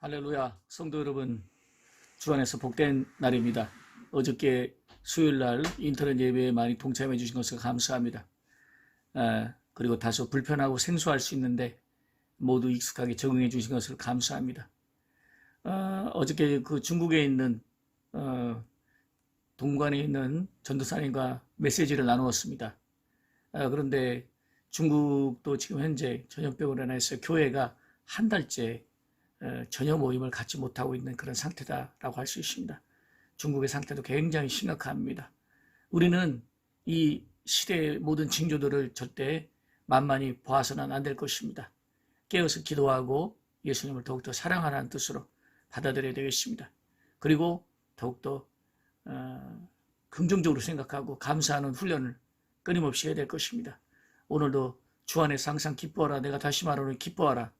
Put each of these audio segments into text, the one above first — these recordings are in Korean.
할렐루야. 성도 여러분, 주 안에서 복된 날입니다. 어저께 수요일날 인터넷 예배에 많이 동참해 주신 것을 감사합니다. 그리고 다소 불편하고 생소할 수 있는데 모두 익숙하게 적응해 주신 것을 감사합니다. 어저께 그 중국에 있는 동관에 있는 전도사님과 메시지를 나누었습니다. 그런데 중국도 지금 현재 전염병으로 인해서 교회가 한 달째 전혀 모임을 갖지 못하고 있는 그런 상태다라고 할 수 있습니다. 중국의 상태도 굉장히 심각합니다. 우리는 이 시대의 모든 징조들을 절대 만만히 봐서는 안 될 것입니다. 깨어서 기도하고 예수님을 더욱더 사랑하라는 뜻으로 받아들여야 되겠습니다. 그리고 더욱더 긍정적으로 생각하고 감사하는 훈련을 끊임없이 해야 될 것입니다. 오늘도 주 안에서 항상 기뻐하라. 내가 다시 말하노니 기뻐하라.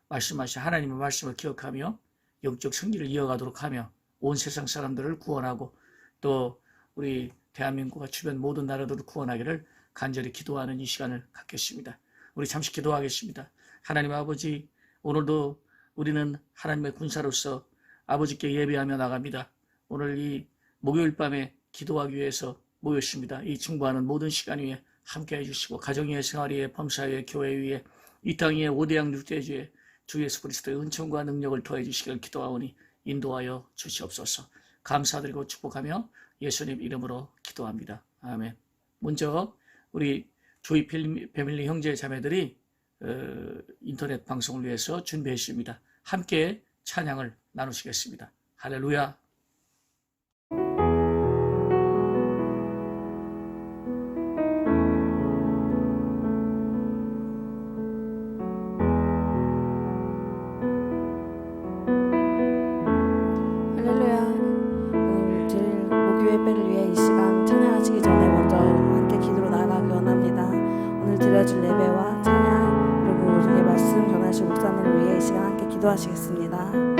말씀하신 하나님의 말씀을 기억하며 영적 승리를 이어가도록 하며 온 세상 사람들을 구원하고 또 우리 대한민국과 주변 모든 나라들을 구원하기를 간절히 기도하는 이 시간을 갖겠습니다. 우리 잠시 기도하겠습니다. 하나님 아버지, 오늘도 우리는 하나님의 군사로서 아버지께 예배하며 나갑니다. 오늘 이 목요일 밤에 기도하기 위해서 모였습니다. 이 증거하는 모든 시간 위에 함께 해주시고 가정 위에 생활 위에 범사 위에 교회 위에 이 땅 위에 5대양 6대주에 주 예수 그리스도의 은총과 능력을 더해 주시길 기도하오니 인도하여 주시옵소서. 감사드리고 축복하며 예수님 이름으로 기도합니다. 아멘. 먼저 우리 조이 패밀리 형제 자매들이 인터넷 방송을 위해서 준비했습니다. 함께 찬양을 나누시겠습니다. 할렐루야. 예배를 위해 이 시간 찬양하시기 전에 먼저 함께 기도로 나아가기 원합니다. 오늘 드려줄 예배와 찬양 그리고 우리에게 말씀 전하실 목사님을 위해 이 시간 함께 기도하시겠습니다.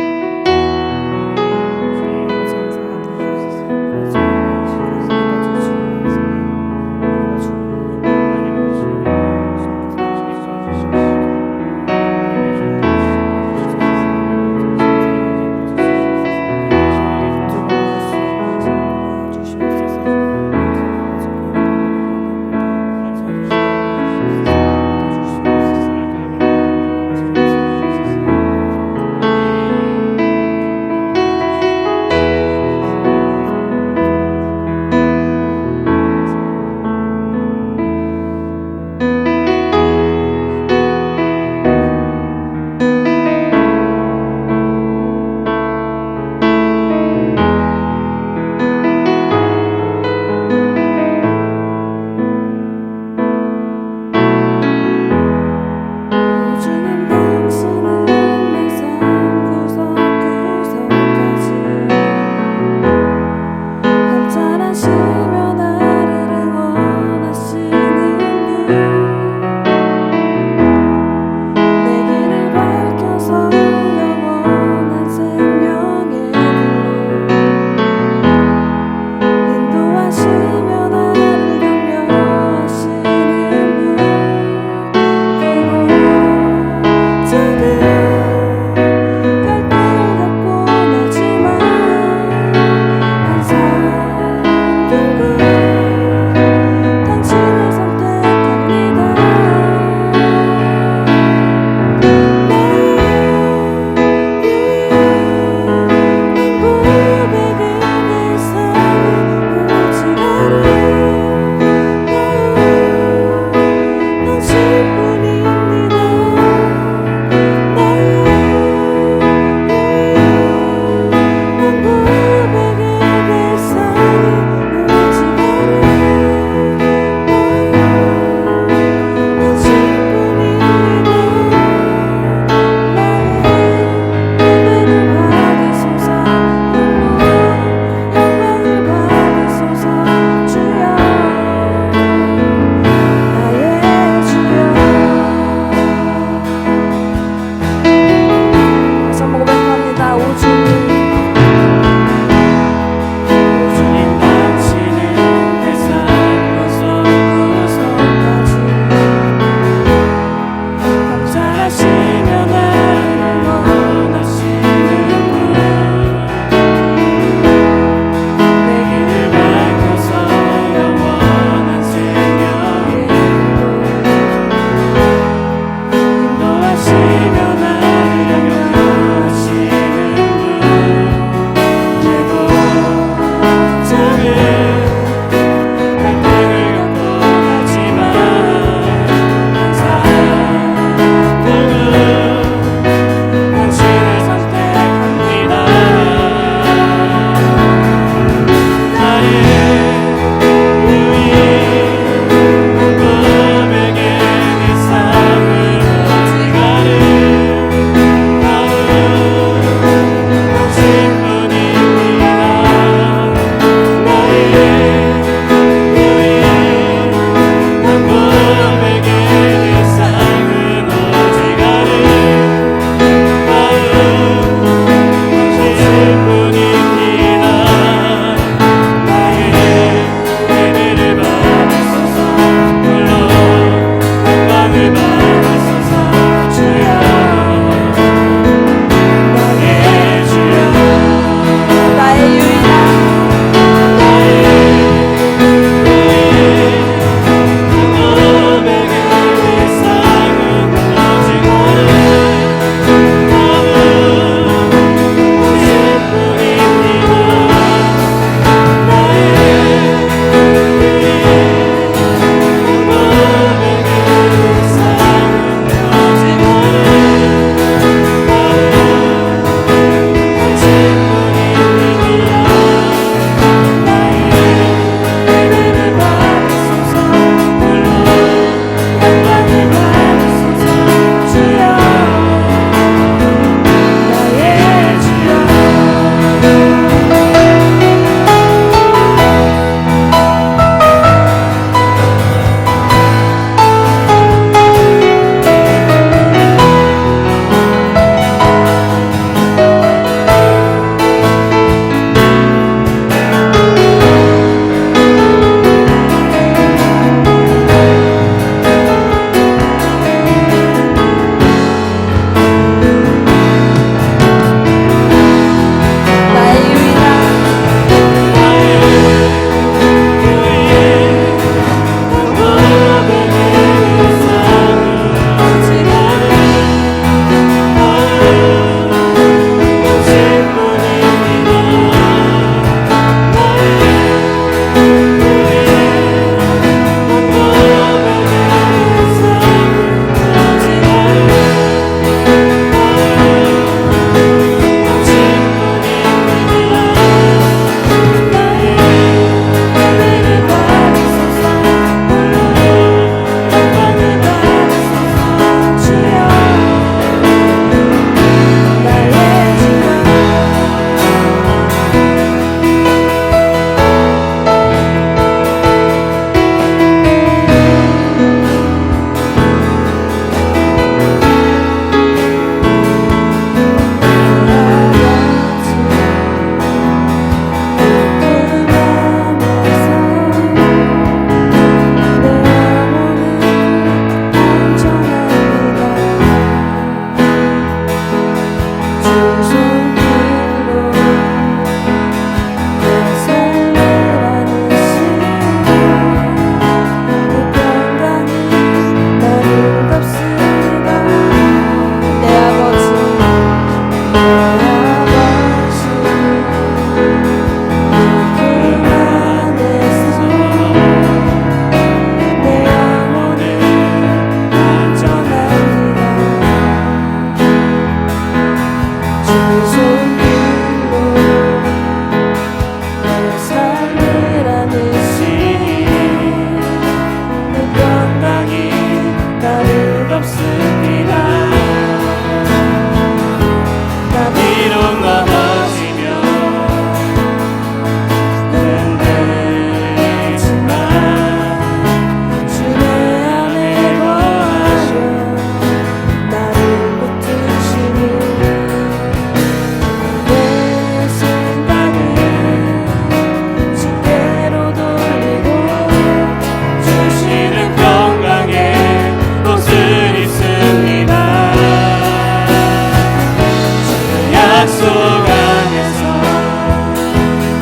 안에서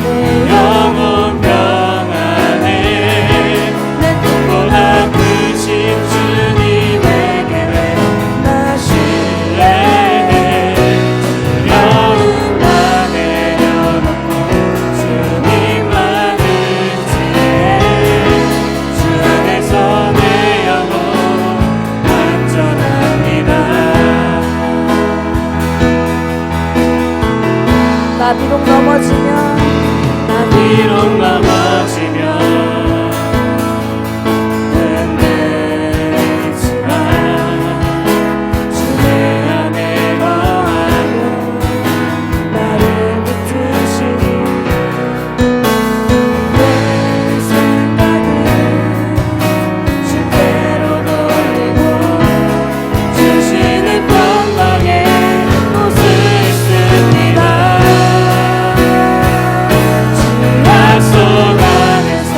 내 영혼 평안해 내 꿈보다 크신 주님에게 나 신뢰해 두려움 다 내려놓고 주님만 의지해 주 안에서 내 영혼 안전합니다. 나 비록 넘어지면 나 비록 넘어지면 흔들리지만 주 내 안에 거하며 나를 붙드시니 내 생각은 주께로 돌리고 주시는 평강에 웃을 습니다. 주 약속 안에서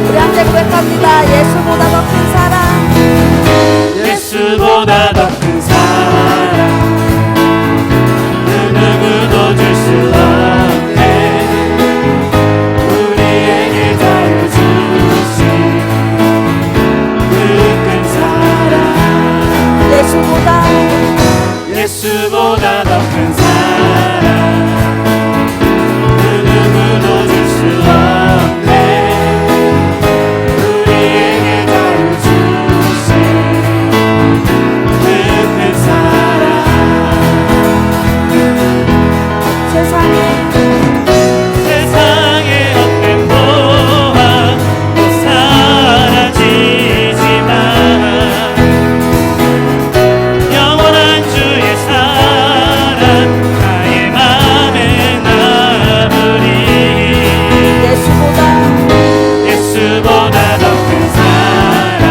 우리 함께 고백합니다. 예수보다 더 큰 사랑, 예수보다 더 큰 사랑 그 누구도 줄 수 없네. 우리에게 자유 주신 그 큰 사랑 예수보다 더 큰 사랑 그 누구도 줄 수 없네. 우리에게 자유 주신 그 큰 사랑 세상의 헛된 보화 곧 사라지지만 영원한 주의 사랑 나의 맘에 남으리. 예수보다 더 큰 사랑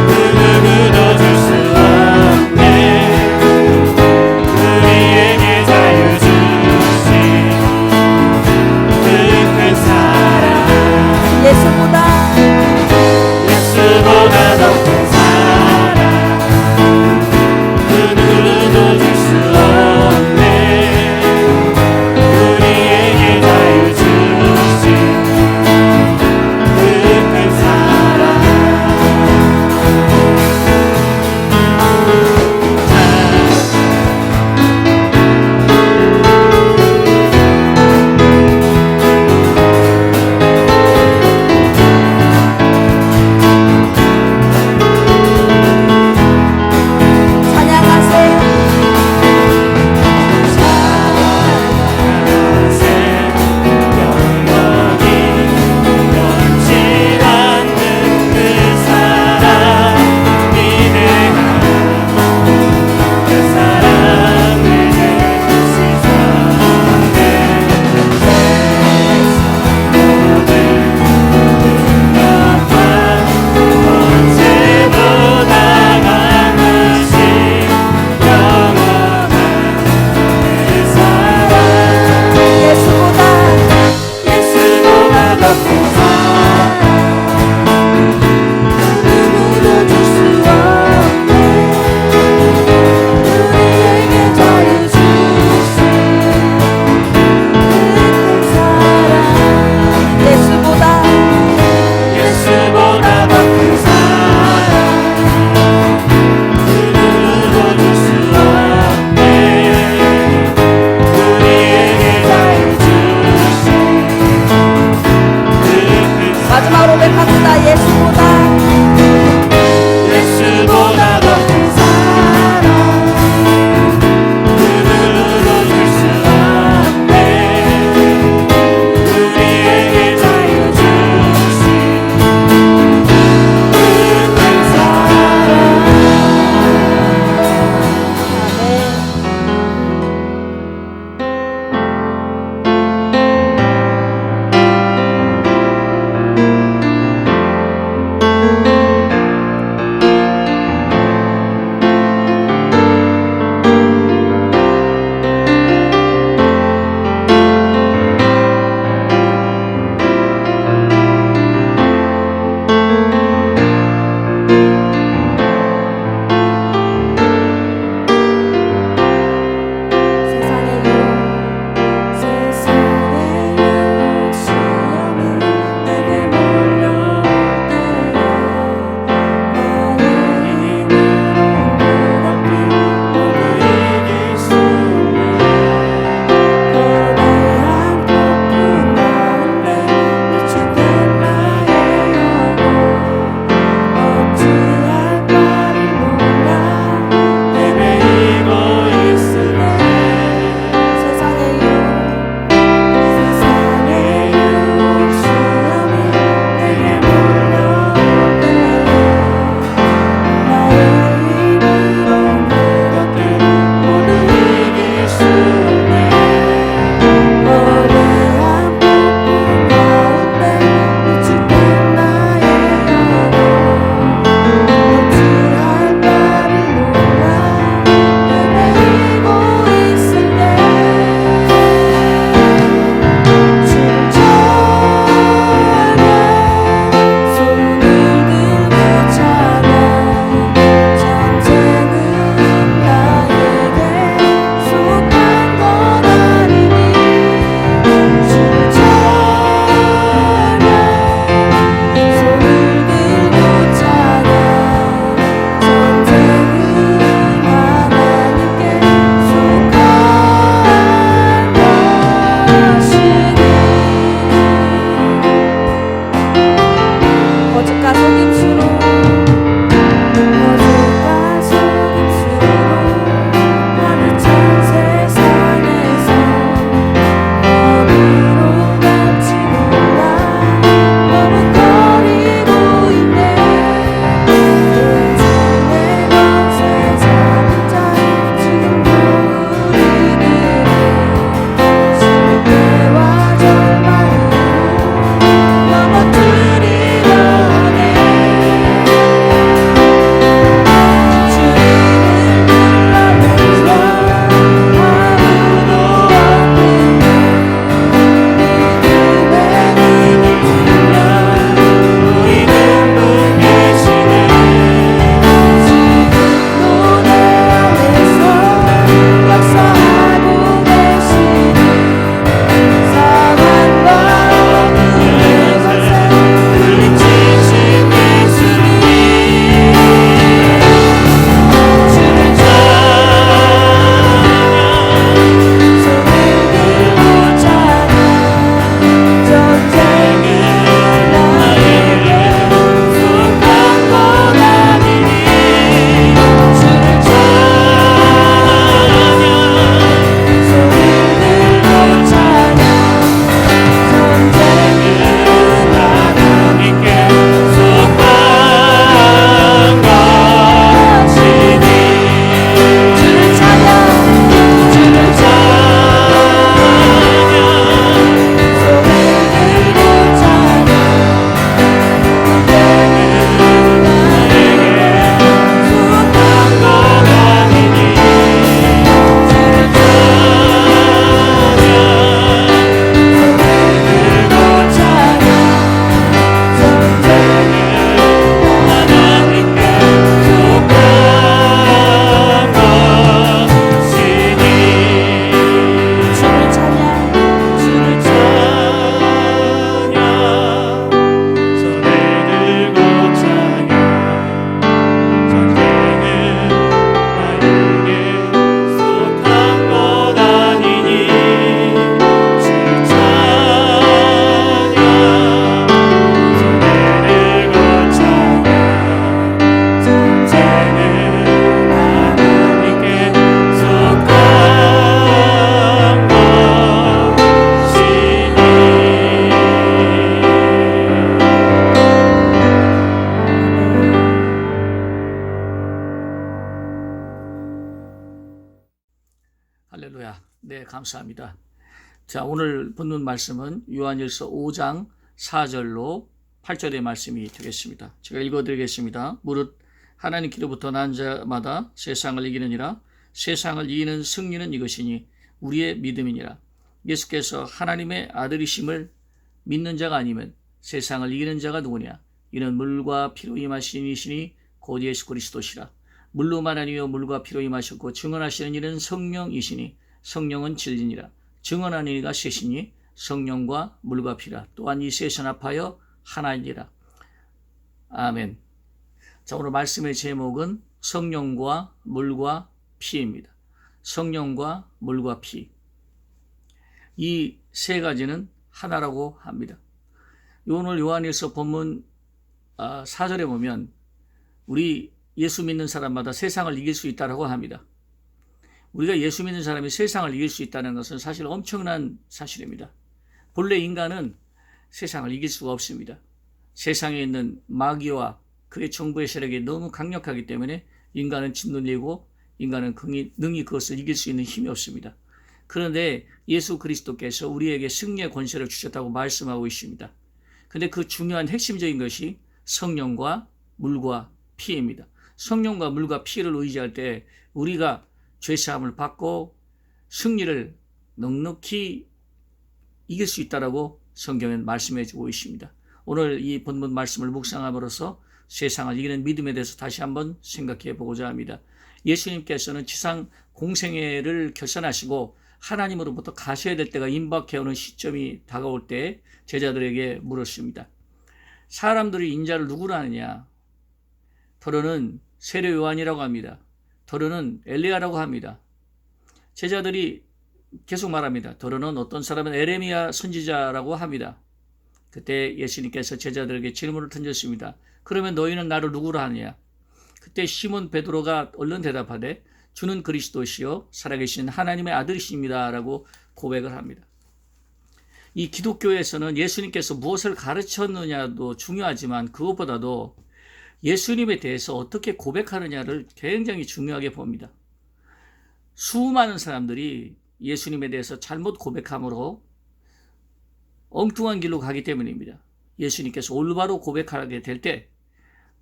그 누구도 줄 수 없네. 우리에게 자유 주신 감사합니다. 자, 오늘 본문 말씀은 요한일서 5장 4절로 8절의 말씀이 되겠습니다. 제가 읽어드리겠습니다. 무릇 하나님께로부터 난 자마다 세상을 이기느니라. 세상을 이기는 승리는 이것이니 우리의 믿음이니라. 예수께서 하나님의 아들이심을 믿는 자가 아니면 세상을 이기는 자가 누구냐? 이는 물과 피로 임하신 이시니 곧 예수 그리스도시라. 물로만 아니요 물과 피로 임하셨고 증언하시는 이는 성령이시니 성령은 진리니라. 증언하는 이가 셋이니 성령과 물과 피라. 또한 이 셋은 합하여 하나이니라. 아멘. 자, 오늘 말씀의 제목은 성령과 물과 피입니다. 성령과 물과 피. 이 세 가지는 하나라고 합니다. 오늘 요한일서 본문 4절에 보면 우리 예수 믿는 사람마다 세상을 이길 수 있다고 합니다. 우리가 예수 믿는 사람이 세상을 이길 수 있다는 것은 사실 엄청난 사실입니다. 본래 인간은 세상을 이길 수가 없습니다. 세상에 있는 마귀와 그의 정부의 세력이 너무 강력하기 때문에 인간은 짓눌리고 인간은 능히 그것을 이길 수 있는 힘이 없습니다. 그런데 예수 그리스도께서 우리에게 승리의 권세를 주셨다고 말씀하고 있습니다. 그런데 그 중요한 핵심적인 것이 성령과 물과 피입니다. 성령과 물과 피를 의지할 때 우리가 죄사함을 받고 승리를 넉넉히 이길 수 있다라고 성경은 말씀해 주고 있습니다. 오늘 이 본문 말씀을 묵상함으로써 세상을 이기는 믿음에 대해서 다시 한번 생각해 보고자 합니다. 예수님께서는 지상 공생애를 결산하시고 하나님으로부터 가셔야 될 때가 임박해 오는 시점이 다가올 때 제자들에게 물었습니다. 사람들이 인자를 누구로 아느냐? 더러는 세례 요한이라고 합니다. 더러는 엘리야라고 합니다. 제자들이 계속 말합니다. 더러는 어떤 사람은 에레미야 선지자라고 합니다. 그때 예수님께서 제자들에게 질문을 던졌습니다. 그러면 너희는 나를 누구로 하느냐? 그때 시몬 베드로가 얼른 대답하되 주는 그리스도시요 살아계신 하나님의 아들이십니다 라고 고백을 합니다. 이 기독교에서는 예수님께서 무엇을 가르쳤느냐도 중요하지만 그것보다도 예수님에 대해서 어떻게 고백하느냐를 굉장히 중요하게 봅니다. 수많은 사람들이 예수님에 대해서 잘못 고백함으로 엉뚱한 길로 가기 때문입니다. 예수님께서 올바로 고백하게 될 때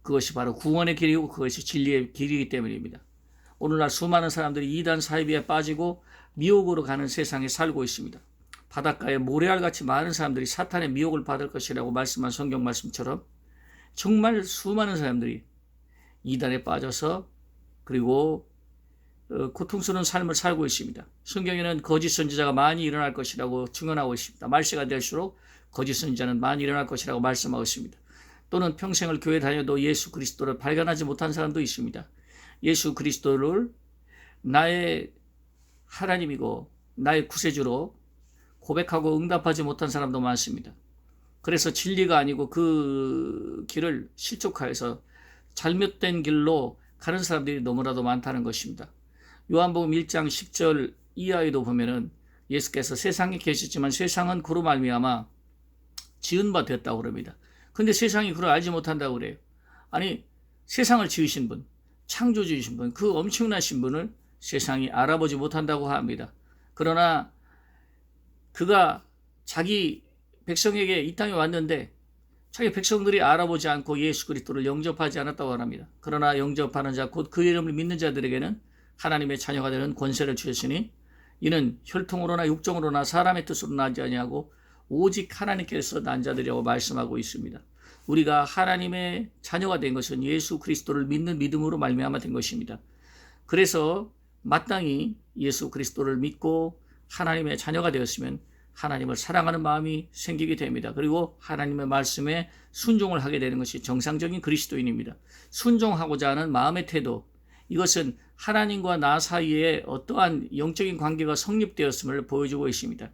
그것이 바로 구원의 길이고 그것이 진리의 길이기 때문입니다. 오늘날 수많은 사람들이 이단 사이비에 빠지고 미혹으로 가는 세상에 살고 있습니다. 바닷가에 모래알같이 많은 사람들이 사탄의 미혹을 받을 것이라고 말씀한 성경 말씀처럼 정말 수많은 사람들이 이단에 빠져서 그리고 고통스러운 삶을 살고 있습니다. 성경에는 거짓 선지자가 많이 일어날 것이라고 증언하고 있습니다. 말세가 될수록 거짓 선지자는 많이 일어날 것이라고 말씀하고 있습니다. 또는 평생을 교회 다녀도 예수 그리스도를 발견하지 못한 사람도 있습니다. 예수 그리스도를 나의 하나님이고 나의 구세주로 고백하고 응답하지 못한 사람도 많습니다. 그래서 진리가 아니고 그 길을 실족하여서 잘못된 길로 가는 사람들이 너무나도 많다는 것입니다. 요한복음 1장 10절 이하에도 보면은 예수께서 세상에 계셨지만 세상은 그로 말미암아 지은 바 되었다고 그럽니다. 근데 세상이 그걸 알지 못한다고 그래요. 아니, 세상을 지으신 분, 창조주이신 분, 그 엄청나신 분을 세상이 알아보지 못한다고 합니다. 그러나 그가 자기 백성에게 이 땅에 왔는데 자기 백성들이 알아보지 않고 예수 그리스도를 영접하지 않았다고 합니다. 그러나 영접하는 자, 곧 그 이름을 믿는 자들에게는 하나님의 자녀가 되는 권세를 주셨으니 이는 혈통으로나 육정으로나 사람의 뜻으로 나지 아니하고 오직 하나님께서 난 자들이라고 말씀하고 있습니다. 우리가 하나님의 자녀가 된 것은 예수 그리스도를 믿는 믿음으로 말미암아 된 것입니다. 그래서 마땅히 예수 그리스도를 믿고 하나님의 자녀가 되었으면 하나님을 사랑하는 마음이 생기게 됩니다. 그리고 하나님의 말씀에 순종을 하게 되는 것이 정상적인 그리스도인입니다. 순종하고자 하는 마음의 태도, 이것은 하나님과 나 사이에 어떠한 영적인 관계가 성립되었음을 보여주고 있습니다.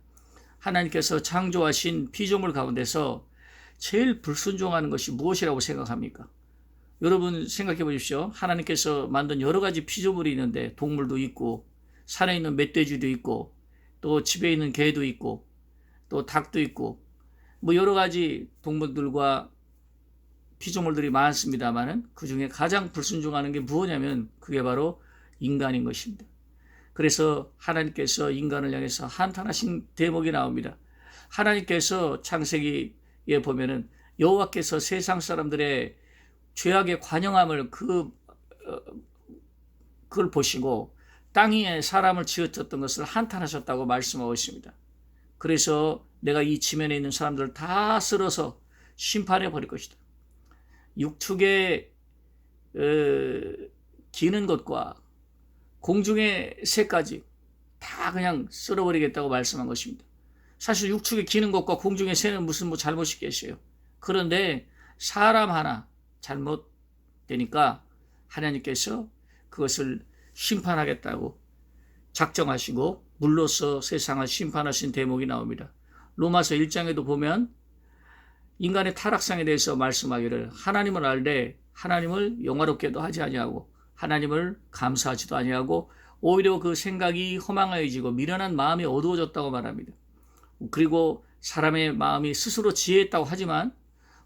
하나님께서 창조하신 피조물 가운데서 제일 불순종하는 것이 무엇이라고 생각합니까? 여러분 생각해 보십시오. 하나님께서 만든 여러 가지 피조물이 있는데 동물도 있고 산에 있는 멧돼지도 있고 또 집에 있는 개도 있고 또 닭도 있고 뭐 여러 가지 동물들과 피조물들이 많습니다만은 그 중에 가장 불순종하는 게 무엇이냐면 그게 바로 인간인 것입니다. 그래서 하나님께서 인간을 향해서 한탄하신 대목이 나옵니다. 하나님께서 창세기에 보면은 여호와께서 세상 사람들의 죄악의 관영함을 그걸 보시고 땅 위에 사람을 지어졌던 것을 한탄하셨다고 말씀하고 있습니다. 그래서 내가 이 지면에 있는 사람들을 다 쓸어서 심판해 버릴 것이다. 육축에 기는 것과 공중의 새까지 다 그냥 쓸어버리겠다고 말씀한 것입니다. 사실 육축에 기는 것과 공중의 새는 무슨 잘못이 계세요. 그런데 사람 하나 잘못되니까 하나님께서 그것을 심판하겠다고 작정하시고 물로써 세상을 심판하신 대목이 나옵니다. 로마서 1장에도 보면 인간의 타락상에 대해서 말씀하기를 하나님을 알되 하나님을 영화롭게도 하지 아니하고 하나님을 감사하지도 아니하고 오히려 그 생각이 허망해지고 미련한 마음이 어두워졌다고 말합니다. 그리고 사람의 마음이 스스로 지혜했다고 하지만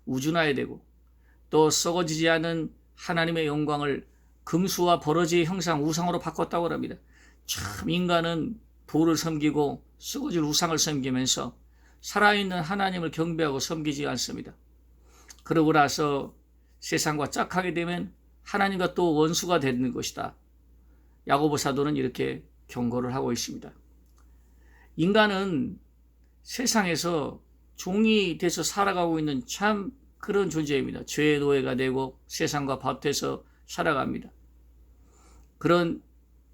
우준하야 되고 또 썩어지지 않은 하나님의 영광을 금수와 버러지의 형상 우상으로 바꿨다고 합니다. 참 인간은 돌을 섬기고 썩어질 우상을 섬기면서 살아있는 하나님을 경배하고 섬기지 않습니다. 그러고 나서 세상과 짝하게 되면 하나님과 또 원수가 되는 것이다. 야고보 사도는 이렇게 경고를 하고 있습니다. 인간은 세상에서 종이 돼서 살아가고 있는 참 그런 존재입니다. 죄의 노예가 되고 세상과 밭에서 살아갑니다. 그런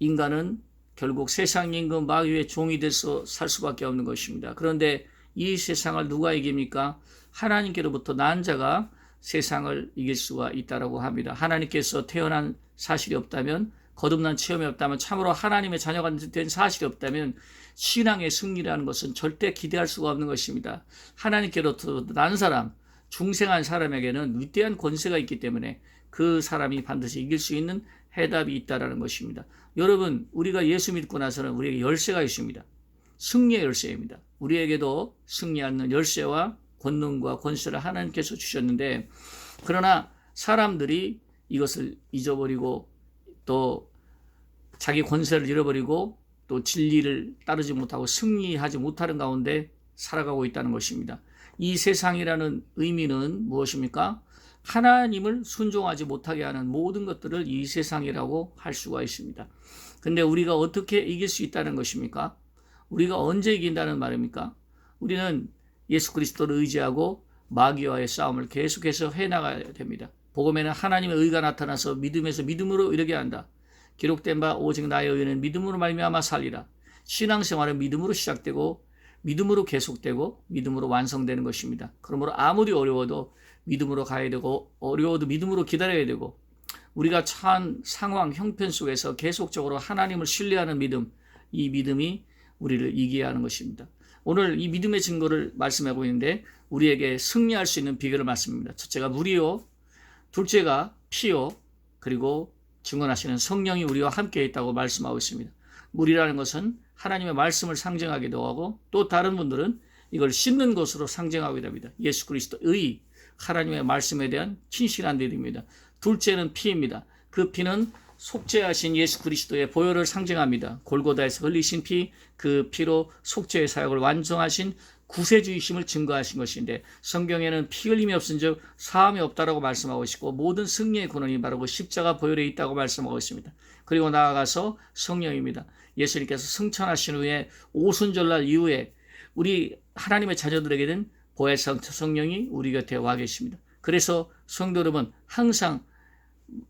인간은 결국 세상 임금 마귀의 종이 돼서 살 수밖에 없는 것입니다. 그런데 이 세상을 누가 이깁니까? 하나님께로부터 난 자가 세상을 이길 수가 있다라고 합니다. 하나님께서 태어난 사실이 없다면, 거듭난 체험이 없다면, 참으로 하나님의 자녀가 된 사실이 없다면 신앙의 승리라는 것은 절대 기대할 수가 없는 것입니다. 하나님께로부터 난 사람, 중생한 사람에게는 위대한 권세가 있기 때문에 그 사람이 반드시 이길 수 있는 해답이 있다라는 것입니다. 여러분, 우리가 예수 믿고 나서는 우리에게 열쇠가 있습니다. 승리의 열쇠입니다. 우리에게도 승리하는 열쇠와 권능과 권세를 하나님께서 주셨는데, 그러나 사람들이 이것을 잊어버리고 또 자기 권세를 잃어버리고 또 진리를 따르지 못하고 승리하지 못하는 가운데 살아가고 있다는 것입니다. 이 세상이라는 의미는 무엇입니까? 하나님을 순종하지 못하게 하는 모든 것들을 이 세상이라고 할 수가 있습니다. 근데 우리가 어떻게 이길 수 있다는 것입니까? 우리가 언제 이긴다는 말입니까? 우리는 예수 그리스도를 의지하고 마귀와의 싸움을 계속해서 해나가야 됩니다. 복음에는 하나님의 의가 나타나서 믿음에서 믿음으로 이르게 한다. 기록된 바 오직 나의 의는 믿음으로 말미암아 살리라. 신앙생활은 믿음으로 시작되고 믿음으로 계속되고 믿음으로 완성되는 것입니다. 그러므로 아무리 어려워도 믿음으로 가야 되고 어려워도 믿음으로 기다려야 되고 우리가 처한 상황, 형편 속에서 계속적으로 하나님을 신뢰하는 믿음, 이 믿음이 우리를 이기게 하는 것입니다. 오늘 이 믿음의 증거를 말씀하고 있는데 우리에게 승리할 수 있는 비결을 말씀합니다. 첫째가 물이요, 둘째가 피요, 그리고 증언하시는 성령이 우리와 함께 있다고 말씀하고 있습니다. 물이라는 것은 하나님의 말씀을 상징하기도 하고 또 다른 분들은 이걸 씻는 것으로 상징하게 됩니다. 예수 그리스도의 하나님의 말씀에 대한 신실한 믿음입니다. 둘째는 피입니다. 그 피는 속죄하신 예수 그리스도의 보혈을 상징합니다. 골고다에서 흘리신 피, 그 피로 속죄의 사역을 완성하신 구세주이심을 증거하신 것인데 성경에는 피 흘림이 없은즉 사함이 없다라고 말씀하고 있고 모든 승리의 근원이 바로 그 십자가 보혈에 있다고 말씀하고 있습니다. 그리고 나아가서 성령입니다. 예수님께서 승천하신 후에 오순절날 이후에 우리 하나님의 자녀들에게는 보혜사 성령이 우리 곁에 와 계십니다. 그래서 성도 여러분 항상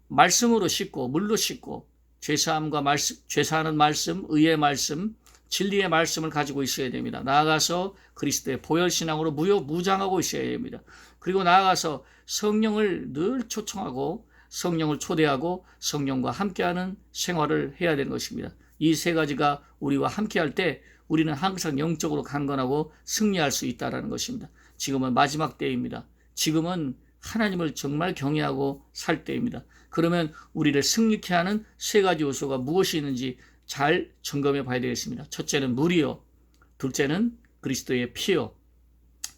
말씀으로 씻고 물로 씻고 죄사함과 말씀, 죄사하는 말씀, 의의 말씀, 진리의 말씀을 가지고 있어야 됩니다. 나아가서 그리스도의 보혈신앙으로 무장하고 있어야 됩니다. 그리고 나아가서 성령을 늘 초청하고 성령을 초대하고 성령과 함께하는 생활을 해야 되는 것입니다. 이 세 가지가 우리와 함께할 때 우리는 항상 영적으로 강건하고 승리할 수 있다는 것입니다. 지금은 마지막 때입니다. 지금은 하나님을 정말 경외하고 살 때입니다. 그러면 우리를 승리케 하는 세 가지 요소가 무엇이 있는지 잘 점검해 봐야 되겠습니다. 첫째는 물이요, 둘째는 그리스도의 피요,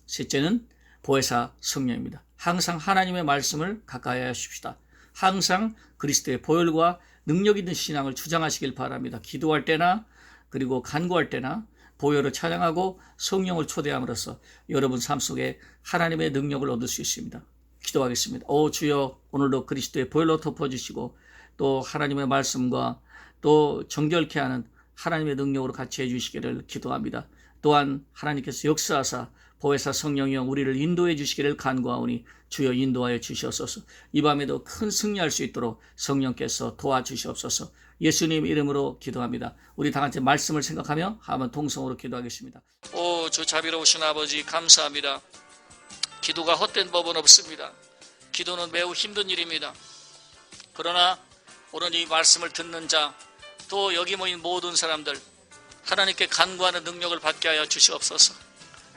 셋째는 보혜사 성령입니다. 항상 하나님의 말씀을 가까이 하십시다. 항상 그리스도의 보혈과 능력 있는 신앙을 주장하시길 바랍니다. 기도할 때나 그리고 간구할 때나 보혈을 찬양하고 성령을 초대함으로써 여러분 삶 속에 하나님의 능력을 얻을 수 있습니다. 기도하겠습니다. 오 주여, 오늘도 그리스도의 보혈로 덮어주시고 또 하나님의 말씀과 또 정결케 하는 하나님의 능력으로 같이 해주시기를 기도합니다. 또한 하나님께서 역사하사 보혜사 성령이여 우리를 인도해 주시기를 간구하오니 주여 인도하여 주시옵소서. 이 밤에도 큰 승리할 수 있도록 성령께서 도와주시옵소서. 예수님 이름으로 기도합니다. 우리 다 같이 말씀을 생각하며 한번 통성으로 기도하겠습니다. 오 주 자비로우신 아버지 감사합니다. 기도가 헛된 법은 없습니다. 기도는 매우 힘든 일입니다. 그러나 오늘 이 말씀을 듣는 자, 또 여기 모인 모든 사람들 하나님께 간구하는 능력을 받게 하여 주시옵소서.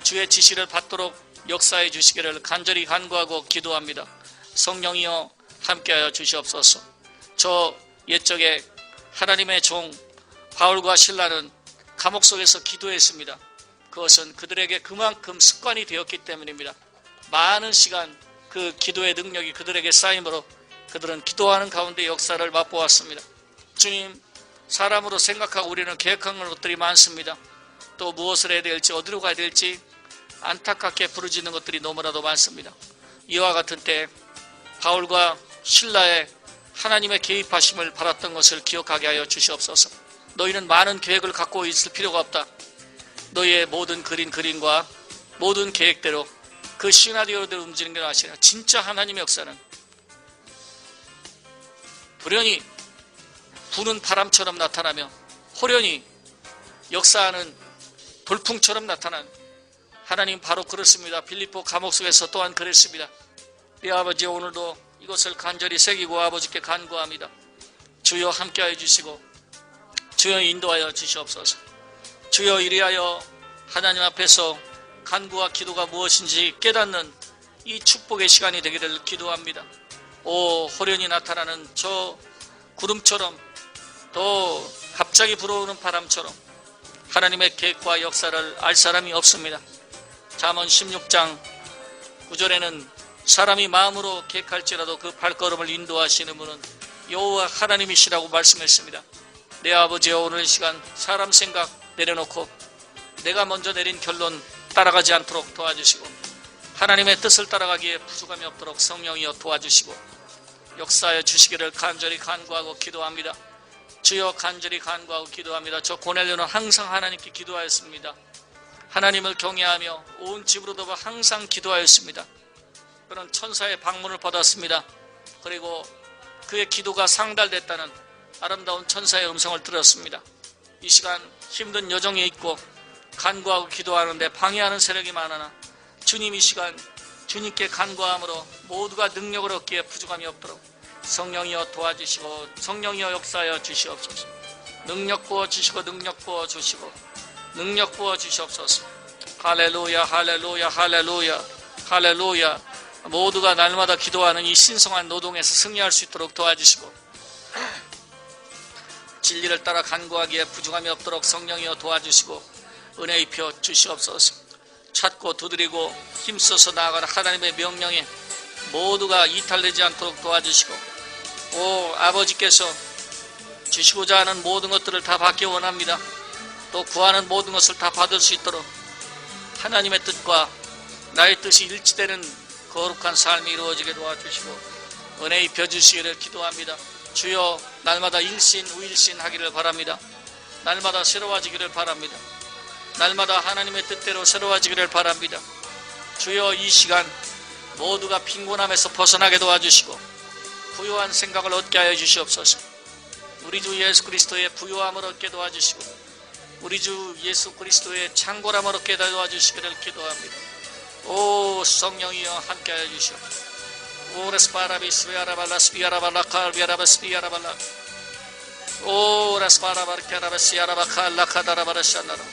주의 지시를 받도록 역사해 주시기를 간절히 간구하고 기도합니다. 성령이여 함께하여 주시옵소서. 저 옛적에 하나님의 종 바울과 실라는 감옥 속에서 기도했습니다. 그것은 그들에게 그만큼 습관이 되었기 때문입니다. 많은 시간 그 기도의 능력이 그들에게 쌓임으로 그들은 기도하는 가운데 역사를 맛보았습니다. 주님, 사람으로 생각하고 우리는 계획하는 것들이 많습니다. 또 무엇을 해야 될지 어디로 가야 될지 안타깝게 부르짖는 것들이 너무나도 많습니다. 이와 같은 때 바울과 실라의 하나님의 개입하심을 바랐던 것을 기억하게 하여 주시옵소서. 너희는 많은 계획을 갖고 있을 필요가 없다. 너희의 모든 그림과 모든 계획대로 그 시나리오대로 움직이는 게 아시라. 진짜 하나님의 역사는 불현히 부는 바람처럼 나타나며 호련히 역사하는 돌풍처럼 나타난 하나님 바로 그렇습니다. 빌립보 감옥 속에서 또한 그랬습니다. 내 아버지 오늘도 이것을 간절히 새기고 아버지께 간구합니다. 주여 함께하여 주시고 주여 인도하여 주시옵소서. 주여 이리하여 하나님 앞에서 간구와 기도가 무엇인지 깨닫는 이 축복의 시간이 되기를 기도합니다. 오 호련히 나타나는 저 구름처럼 또 갑자기 불어오는 바람처럼 하나님의 계획과 역사를 알 사람이 없습니다. 잠언 16장 9절에는 사람이 마음으로 계획할지라도 그 발걸음을 인도하시는 분은 여호와 하나님이시라고 말씀했습니다. 내 아버지여 오늘 이 시간 사람 생각 내려놓고 내가 먼저 내린 결론 따라가지 않도록 도와주시고 하나님의 뜻을 따라가기에 부족함이 없도록 성령이여 도와주시고 역사하여 주시기를 간절히 간구하고 기도합니다. 주여 간절히 간구하고 기도합니다. 저 고넬료는 항상 하나님께 기도하였습니다. 하나님을 경외하며 온 집으로도 항상 기도하였습니다. 그는 천사의 방문을 받았습니다. 그리고 그의 기도가 상달됐다는 아름다운 천사의 음성을 들었습니다. 이 시간 힘든 여정에 있고 간구하고 기도하는데 방해하는 세력이 많으나 주님 이 시간 주님께 간구함으로 모두가 능력을 얻기에 부족함이 없도록 성령이여 도와주시고 성령이여 역사하여 주시옵소서. 능력 부어주시고 능력 부어주시고 능력 부어주시옵소서. 할렐루야 할렐루야 할렐루야 할렐루야. 모두가 날마다 기도하는 이 신성한 노동에서 승리할 수 있도록 도와주시고 진리를 따라 간구하기에 부족함이 없도록 성령이여 도와주시고 은혜 입혀 주시옵소서. 찾고 두드리고 힘써서 나아가는 하나님의 명령에 모두가 이탈되지 않도록 도와주시고 오 아버지께서 주시고자 하는 모든 것들을 다 받기 원합니다. 또 구하는 모든 것을 다 받을 수 있도록 하나님의 뜻과 나의 뜻이 일치되는 거룩한 삶이 이루어지게 도와주시고 은혜 입혀 주시기를 기도합니다. 주여 날마다 일신 우일신 하기를 바랍니다. 날마다 새로워지기를 바랍니다. 날마다 하나님의 뜻대로 새로워지기를 바랍니다. 주여 이 시간 모두가 빈곤함에서 벗어나게 도와주시고 부유한 생각을 얻게 하여 주시옵소서. 우리 주 예수 그리스도의 부유함을 얻게 도와주시고 우리 주 예수 그리스도의 창고함을 얻게 도와주시기를 기도합니다. 오 성령이여 함께하여 주시옵소서. 오 레스파라비 스비아라발라 스비아라발라 칼비아라바 스비아라발라 오 레스파라바르케라바 시아라바칼라 카다라바라 샤나라.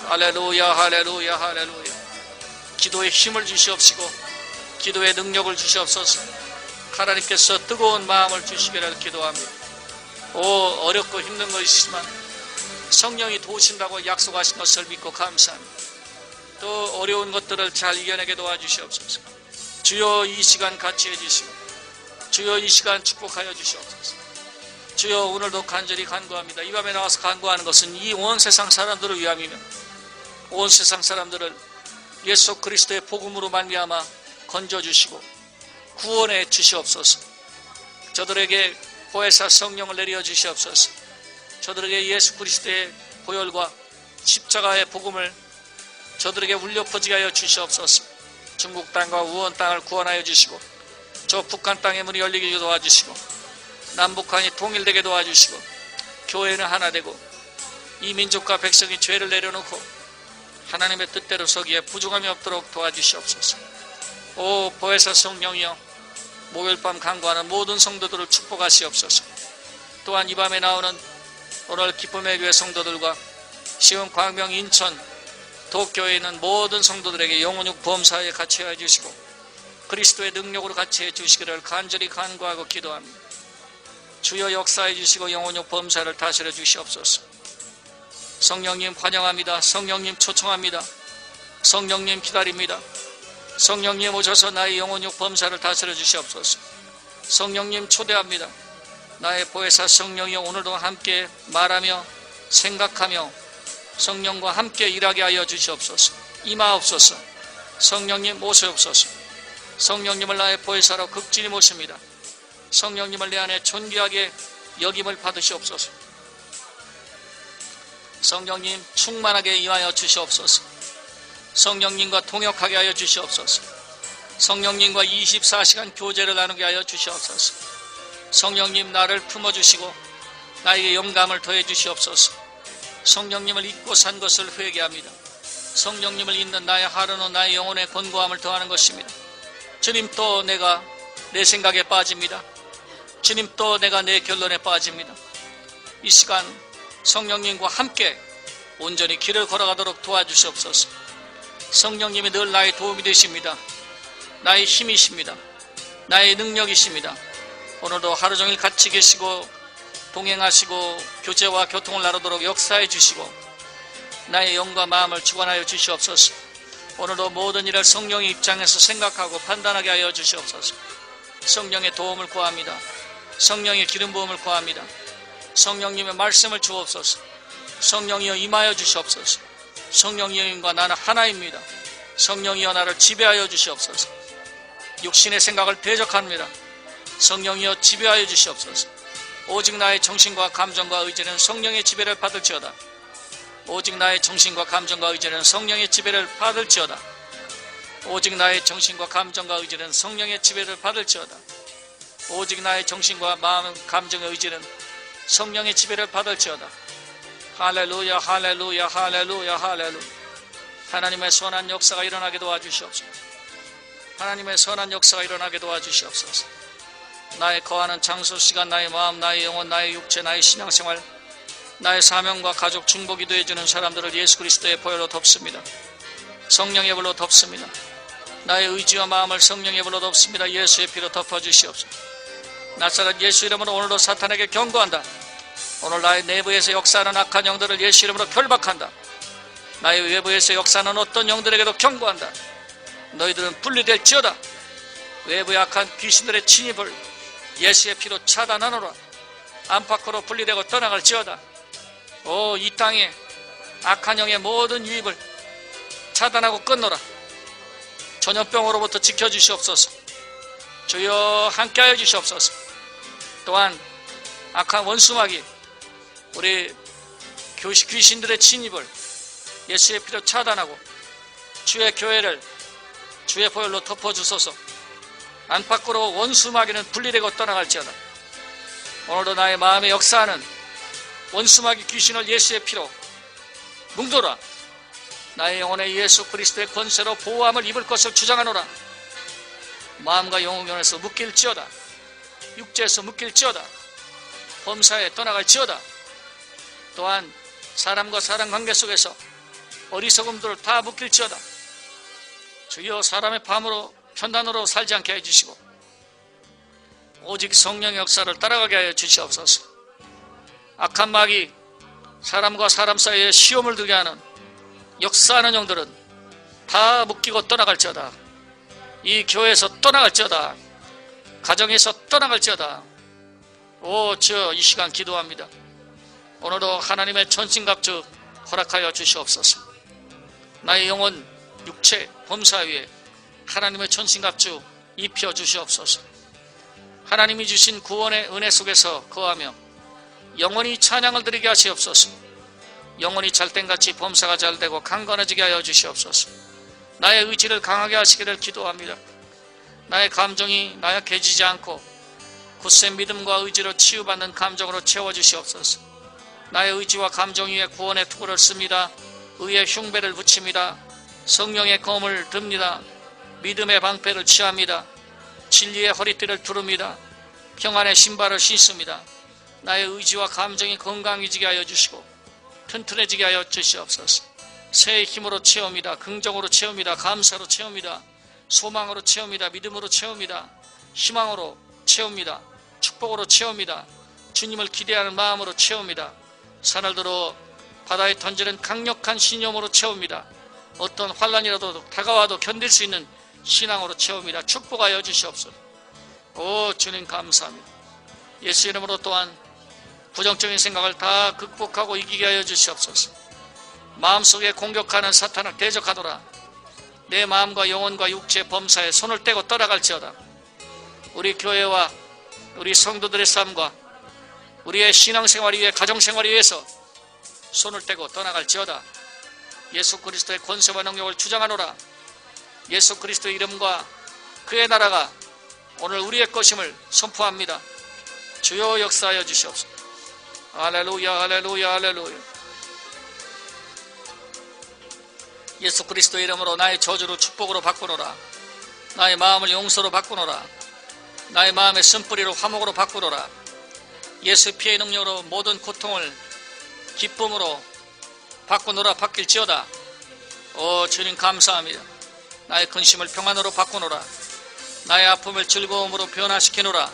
할렐루야 할렐루야 할렐루야. 기도에 힘을 주시옵시고 기도의 능력을 주시옵소서. 하나님께서 뜨거운 마음을 주시기를 기도합니다. 오 어렵고 힘든 것이지만 성령이 도우신다고 약속하신 것을 믿고 감사합니다. 또 어려운 것들을 잘 이겨내게 도와주시옵소서. 주여 이 시간 같이 해주시고 주여 이 시간 축복하여 주시옵소서. 주여, 오늘도 간절히 간구합니다. 이 밤에 나와서 간구하는 것은 이 온 세상 사람들을 위함이며 온 세상 사람들을 예수 그리스도의 복음으로 말미암아 건져주시고 구원해 주시옵소서. 저들에게 보혜사 성령을 내려 주시옵소서. 저들에게 예수 그리스도의 보혈과 십자가의 복음을 저들에게 울려 퍼지게 하여 주시옵소서. 중국 땅과 우원 땅을 구원하여 주시고 저 북한 땅의 문이 열리게 도와주시고 남북한이 통일되게 도와주시고 교회는 하나 되고 이 민족과 백성이 죄를 내려놓고 하나님의 뜻대로 서기에 부족함이 없도록 도와주시옵소서. 오 보혜사 성령이여, 목요일 밤 간구하는 모든 성도들을 축복하시옵소서. 또한 이 밤에 나오는 오늘 기쁨의 교회 성도들과 시흥, 광명, 인천, 도쿄에 있는 모든 성도들에게 영혼육 범사에 같이 해주시고 그리스도의 능력으로 같이 해주시기를 간절히 간구하고 기도합니다. 주여 역사해 주시고 영혼육 범사를 다스려 주시옵소서. 성령님 환영합니다. 성령님 초청합니다. 성령님 기다립니다. 성령님 오셔서 나의 영혼육 범사를 다스려 주시옵소서. 성령님 초대합니다. 나의 보혜사 성령이여, 오늘도 함께 말하며 생각하며 성령과 함께 일하게 하여 주시옵소서. 임하옵소서. 성령님 오시옵소서. 성령님을 나의 보혜사로 극진히 모십니다. 성령님을 내 안에 존귀하게 여김을 받으시옵소서. 성령님 충만하게 임하여 주시옵소서. 성령님과 통역하게 하여 주시옵소서. 성령님과 24시간 교제를 나누게 하여 주시옵소서. 성령님 나를 품어주시고 나에게 영감을 더해 주시옵소서. 성령님을 잊고 산 것을 회개합니다. 성령님을 잊는 나의 하루는 나의 영혼의 권고함을 더하는 것입니다. 주님, 또 내가 내 생각에 빠집니다. 주님, 또 내가 내 결론에 빠집니다. 이 시간 성령님과 함께 온전히 길을 걸어가도록 도와주시옵소서. 성령님이 늘 나의 도움이 되십니다. 나의 힘이십니다. 나의 능력이십니다. 오늘도 하루 종일 같이 계시고 동행하시고 교제와 교통을 나누도록 역사해 주시고 나의 영과 마음을 주관하여 주시옵소서. 오늘도 모든 일을 성령의 입장에서 생각하고 판단하게 하여 주시옵소서. 성령의 도움을 구합니다. 성령의 기름 부음을 구합니다. 성령님의 말씀을 주옵소서. 성령이여 임하여 주시옵소서. 성령님과 나는 하나입니다. 성령이여 나를 지배하여 주시옵소서. 육신의 생각을 대적합니다. 성령이여 지배하여 주시옵소서. 오직 나의 정신과 감정과 의지는 성령의 지배를 받을지어다. 오직 나의 정신과 감정과 의지는 성령의 지배를 받을지어다. 오직 나의 정신과 감정과 의지는 성령의 지배를 받을지어다. 오직 나의 정신과 마음, 감정의 의지는 성령의 지배를 받을지어다. 할렐루야, 할렐루야, 할렐루야, 할렐루야. 하나님의 선한 역사가 일어나게 도와주시옵소서. 하나님의 선한 역사가 일어나게 도와주시옵소서. 나의 거하는 장소, 시간, 나의 마음, 나의 영혼, 나의 육체, 나의 신앙생활, 나의 사명과 가족, 중보 기도해주는 사람들을 예수 그리스도의 보혈로 덮습니다. 성령의 불로 덮습니다. 나의 의지와 마음을 성령의 불로 덮습니다. 예수의 피로 덮어주시옵소서. 나사렛 예수 이름으로 오늘도 사탄에게 경고한다. 오늘 나의 내부에서 역사하는 악한 영들을 예수 이름으로 결박한다. 나의 외부에서 역사하는 어떤 영들에게도 경고한다. 너희들은 분리될지어다. 외부의 악한 귀신들의 침입을 예수의 피로 차단하노라. 안팎으로 분리되고 떠나갈지어다. 오, 이 땅에 악한 영의 모든 유입을 차단하고 끊노라. 전염병으로부터 지켜주시옵소서. 주여 함께하여 주시옵소서. 또한 악한 원수마귀, 우리 귀신들의 침입을 예수의 피로 차단하고 주의 교회를 주의 보혈로 덮어주소서. 안팎으로 원수마귀는 분리되고 떠나갈지어다. 오늘도 나의 마음에 역사하는 원수마귀 귀신을 예수의 피로 뭉도라. 나의 영혼에 예수 그리스도의 권세로 보호함을 입을 것을 주장하노라. 마음과 영혼에서 묶일지어다. 육체에서 묶일지어다. 범사에 떠나갈지어다. 또한 사람과 사람 관계 속에서 어리석음들을 다 묶일지어다. 주여 사람의 밤으로 편단으로 살지 않게 해주시고 오직 성령의 역사를 따라가게 하여 주시옵소서. 악한 마귀, 사람과 사람 사이에 시험을 들게 하는 역사하는 영들은 다 묶이고 떠나갈지어다. 이 교회에서 떠나갈지어다. 가정에서 떠나갈지어다. 오 주여, 이 시간 기도합니다. 오늘도 하나님의 전신갑주 허락하여 주시옵소서. 나의 영혼, 육체, 범사 위에 하나님의 전신갑주 입혀 주시옵소서. 하나님이 주신 구원의 은혜 속에서 거하며 영원히 찬양을 드리게 하시옵소서. 영원히 잘된같이 범사가 잘되고 강건해지게 하여 주시옵소서. 나의 의지를 강하게 하시기를 기도합니다. 나의 감정이 나약해지지 않고 굳세 믿음과 의지로 치유받는 감정으로 채워주시옵소서. 나의 의지와 감정 위에 구원의 투구를 씁니다. 의의 흉배를 붙입니다. 성령의 검을 듭니다. 믿음의 방패를 취합니다. 진리의 허리띠를 두릅니다. 평안의 신발을 신습니다. 나의 의지와 감정이 건강해지게 하여 주시고 튼튼해지게 하여 주시옵소서. 새의 힘으로 채웁니다. 긍정으로 채웁니다. 감사로 채웁니다. 소망으로 채웁니다. 믿음으로 채웁니다. 희망으로 채웁니다. 축복으로 채웁니다. 주님을 기대하는 마음으로 채웁니다. 산을 들어 바다에 던지는 강력한 신념으로 채웁니다. 어떤 환난이라도 다가와도 견딜 수 있는 신앙으로 채웁니다. 축복하여 주시옵소서. 오 주님 감사합니다. 예수 이름으로 또한 부정적인 생각을 다 극복하고 이기게 하여 주시옵소서. 마음속에 공격하는 사탄을 대적하노라. 내 마음과 영혼과 육체 범사에 손을 떼고 떠나갈지어다. 우리 교회와 우리 성도들의 삶과 우리의 신앙생활 위에 가정생활 위해서 손을 떼고 떠나갈지어다. 예수 그리스도의 권세와 능력을 주장하노라. 예수 그리스도의 이름과 그의 나라가 오늘 우리의 것임을 선포합니다. 주여 역사하여 주시옵소서. 할렐루야 할렐루야 할렐루야. 예수 그리스도의 이름으로 나의 저주를 축복으로 바꾸노라. 나의 마음을 용서로 바꾸노라. 나의 마음의 쓴뿌리를 화목으로 바꾸노라. 예수 피의 능력으로 모든 고통을 기쁨으로 바꾸노라. 바뀔지어다. 오 주님 감사합니다. 나의 근심을 평안으로 바꾸노라. 나의 아픔을 즐거움으로 변화시키노라.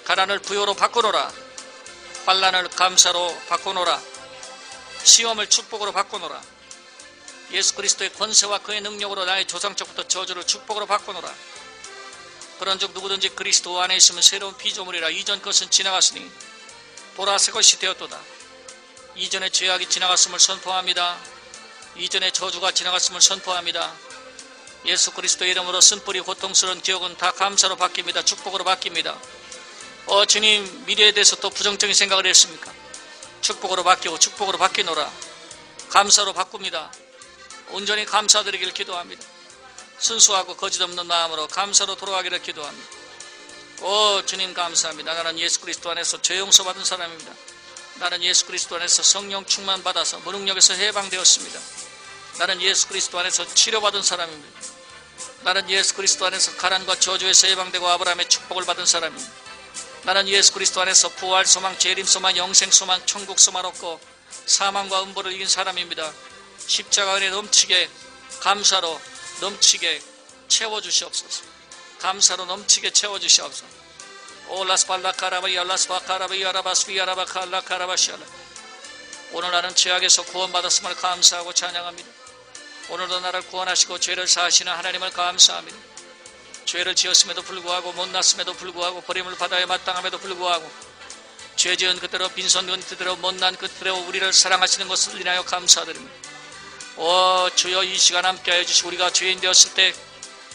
가난을 부요로 바꾸노라. 환난을 감사로 바꾸노라. 시험을 축복으로 바꾸노라. 예수 그리스도의 권세와 그의 능력으로 나의 조상적부터 저주를 축복으로 바꾸노라. 그런즉 누구든지 그리스도 안에 있으면 새로운 피조물이라. 이전 것은 지나갔으니 보라 새 것이 되었도다. 이전의 죄악이 지나갔음을 선포합니다. 이전의 저주가 지나갔음을 선포합니다. 예수 그리스도의 이름으로 쓴뿌리 고통스러운 기억은 다 감사로 바뀝니다. 축복으로 바뀝니다. 주님, 미래에 대해서 또 부정적인 생각을 했습니까? 축복으로 바뀌고 축복으로 바뀌노라. 감사로 바꿉니다. 온전히 감사드리기를 기도합니다. 순수하고 거짓없는 마음으로 감사로 돌아가기를 기도합니다. 오 주님 감사합니다. 나는 예수 그리스도 안에서 죄 용서받은 사람입니다. 나는 예수 그리스도 안에서 성령 충만 받아서 무능력에서 해방되었습니다. 나는 예수 그리스도 안에서 치료받은 사람입니다. 나는 예수 그리스도 안에서 가난과 저주에서 해방되고 아브라함의 축복을 받은 사람입니다. 나는 예수 그리스도 안에서 부활 소망, 재림 소망, 영생 소망, 천국 소망 얻고 사망과 음보를 이긴 사람입니다. 십자가 은혜 넘치게 감사로 넘치게 채워주시옵소서. 감사로 넘치게 채워주시옵소서. 오늘 나는 죄악에서 구원받았음을 감사하고 찬양합니다. 오늘도 나를 구원하시고 죄를 사하시는 하나님을 감사합니다. 죄를 지었음에도 불구하고 못났음에도 불구하고 버림을 받아야 마땅함에도 불구하고 죄 지은 그대로 빈손 든 그대로 못난 그대로 우리를 사랑하시는 것을 인하여 감사드립니다. 오 주여 이 시간 함께하여 주시고 우리가 죄인 되었을 때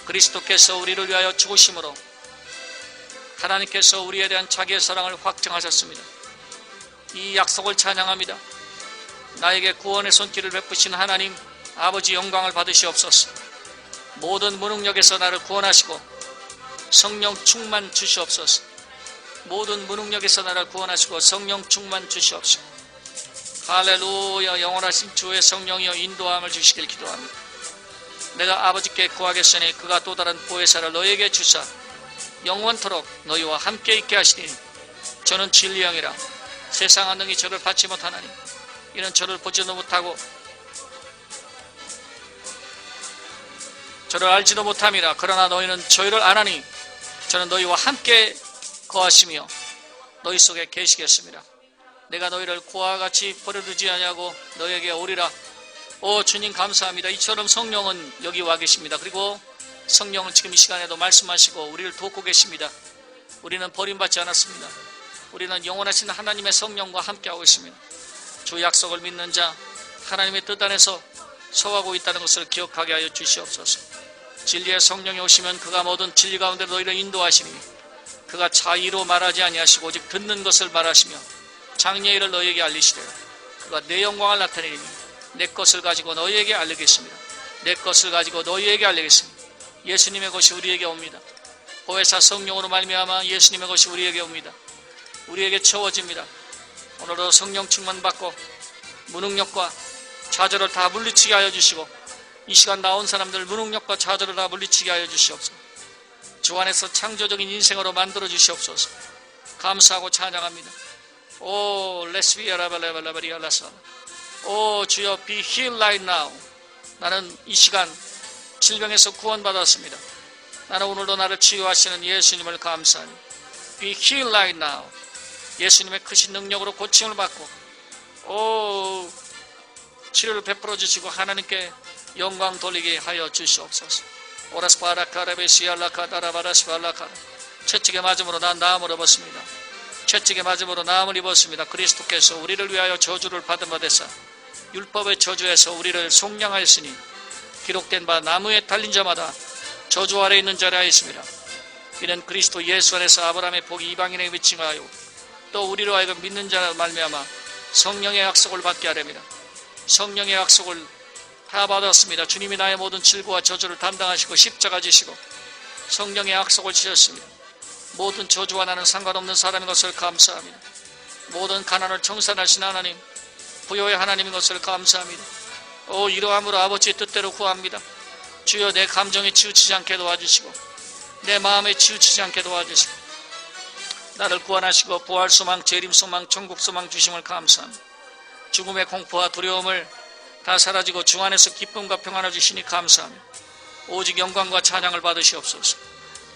그리스도께서 우리를 위하여 죽으심으로 하나님께서 우리에 대한 자기의 사랑을 확증하셨습니다. 이 약속을 찬양합니다. 나에게 구원의 손길을 베푸신 하나님 아버지 영광을 받으시옵소서. 모든 무능력에서 나를 구원하시고 성령 충만 주시옵소서. 모든 무능력에서 나를 구원하시고 성령 충만 주시옵소서. 할렐루야. 영원하신 주의 성령이여 인도함을 주시길 기도합니다. 내가 아버지께 구하겠으니 그가 또 다른 보혜사를 너에게 주사 영원토록 너희와 함께 있게 하시니 저는 진리 영이라 세상은 능히 저를 받지 못하나니 이는 저를 보지도 못하고 저를 알지도 못함이라. 그러나 너희는 저희를 아나니 저는 너희와 함께 거하시며 너희 속에 계시겠습니다. 내가 너희를 고아와 같이 버려두지 아니하고 너희에게 오리라. 오 주님 감사합니다. 이처럼 성령은 여기 와 계십니다. 그리고 성령은 지금 이 시간에도 말씀하시고 우리를 돕고 계십니다. 우리는 버림받지 않았습니다. 우리는 영원하신 하나님의 성령과 함께하고 있습니다. 주 약속을 믿는 자, 하나님의 뜻 안에서 서하고 있다는 것을 기억하게 하여 주시옵소서. 진리의 성령이 오시면 그가 모든 진리 가운데 너희를 인도하시니 그가 자의로 말하지 아니하시고 오직 듣는 것을 말하시며 장래의 일을 너희에게 알리시되 그가 내 영광을 나타내리니 내 것을 가지고 너희에게 알리겠습니다. 내 것을 가지고 너희에게 알리겠습니다. 예수님의 것이 우리에게 옵니다. 보혜사 성령으로 말미암아 예수님의 것이 우리에게 옵니다. 우리에게 채워집니다. 오늘도 성령 충만 받고 무능력과 좌절을 다 물리치게 하여 주시고 이 시간 나온 사람들 무능력과 좌절을 다 물리치게 하여 주시옵소서. 주 안에서 창조적인 인생으로 만들어 주시옵소서. 감사하고 찬양합니다. 오 레스비아라발라발라바리알라사. 오 주여 be healed right now. 나는 이 시간 질병에서 구원받았습니다. 나는 오늘도 나를 치유하시는 예수님을 감사하니 be healed right now. 예수님의 크신 능력으로 고침을 받고 오 치료를 베풀어 주시고 하나님께 영광 돌리게 하여 주시옵소서. 오라스파라카라베시알라카다라바라스발라카라. 채찍에 맞음으로 난 나음을 입었습니다. 채찍에 맞음으로 나음을 입었습니다. 그리스도께서 우리를 위하여 저주를 받은 바 되사 율법의 저주에서 우리를 속량하였으니 기록된 바 나무에 달린 자마다 저주 아래 있는 자라 하였습니다. 이는 그리스도 예수 안에서 아브라함의 복이 이방인에게 미칭하여 또 우리로 하여금 믿는 자라 말미암아 성령의 약속을 받게 하렵니다. 성령의 약속을 다 받았습니다. 주님이 나의 모든 질고와 저주를 담당하시고 십자가 지시고 성령의 약속을 지셨습니다. 모든 저주와 나는 상관없는 사람인 것을 감사합니다. 모든 가난을 청산하신 하나님, 부요의 하나님인 것을 감사합니다. 오 이러함으로 아버지의 뜻대로 구합니다. 주여 내 감정에 치우치지 않게 도와주시고 내 마음에 치우치지 않게 도와주시고 나를 구원하시고 부활 소망, 재림 소망, 천국 소망 주심을 감사합니다. 죽음의 공포와 두려움을 다 사라지고 주 안에서 기쁨과 평안을 주시니 감사합니다. 오직 영광과 찬양을 받으시옵소서.